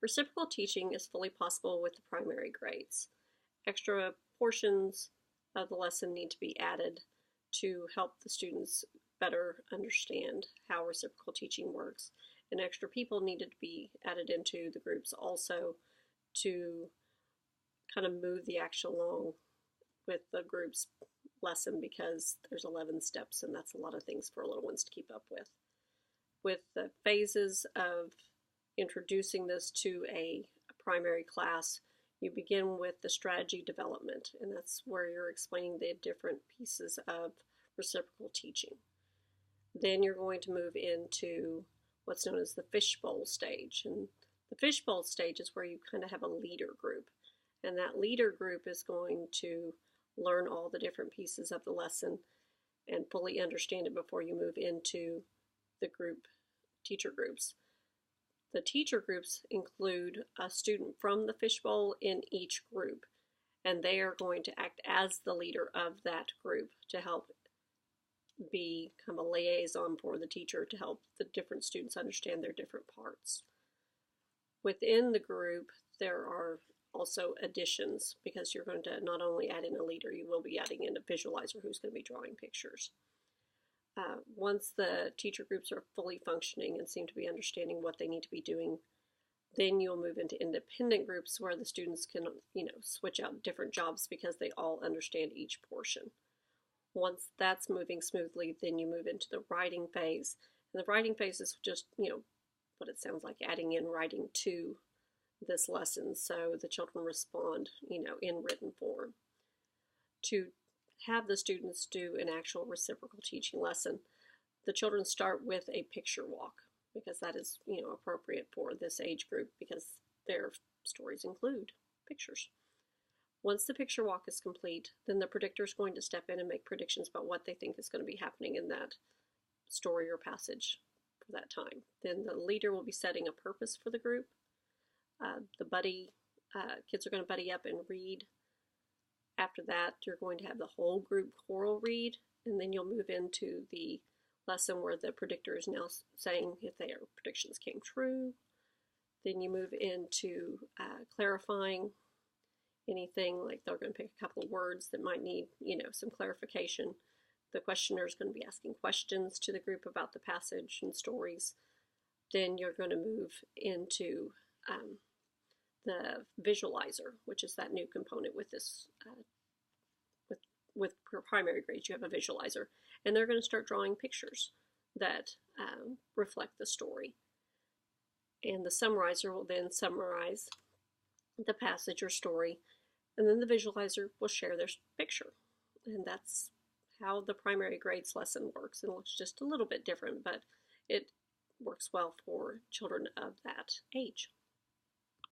Reciprocal teaching is fully possible with the primary grades. Extra portions of the lesson need to be added to help the students better understand how reciprocal teaching works. And extra people needed to be added into the groups also to kind of move the action along with the group's lesson, because there's 11 steps and that's a lot of things for little ones to keep up with. With the phases of introducing this to a primary class, you begin with the strategy development, and that's where you're explaining the different pieces of reciprocal teaching. Then you're going to move into what's known as the fishbowl stage, and the fishbowl stage is where you kind of have a leader group, and that leader group is going to learn all the different pieces of the lesson and fully understand it before you move into the teacher groups. The teacher groups include a student from the fishbowl in each group, and they are going to act as the leader of that group to help become a liaison for the teacher to help the different students understand their different parts. Within the group, there are also additions, because you're going to not only add in a leader, you will be adding in a visualizer who's going to be drawing pictures. Once the teacher groups are fully functioning and seem to be understanding what they need to be doing, then you'll move into independent groups where the students can, switch out different jobs because they all understand each portion. Once that's moving smoothly, then you move into the writing phase. And the writing phase is just, what it sounds like, adding in writing to this lesson so the children respond, in written form. To have the students do an actual reciprocal teaching lesson, the children start with a picture walk, because that is, appropriate for this age group because their stories include pictures. Once the picture walk is complete, then the predictor is going to step in and make predictions about what they think is going to be happening in that story or passage for that time. Then the leader will be setting a purpose for the group. Kids are going to buddy up and read. After that, you're going to have the whole group choral read, and then you'll move into the lesson where the predictor is now saying if their predictions came true. Then you move into clarifying anything, like they're going to pick a couple of words that might need, some clarification. The questioner is going to be asking questions to the group about the passage and stories. Then you're going to move into the visualizer, which is that new component with this, with primary grades. You have a visualizer, and they're going to start drawing pictures that reflect the story. And the summarizer will then summarize the passage or story, and then the visualizer will share their picture. And that's how the primary grades lesson works. It looks just a little bit different, but it works well for children of that age.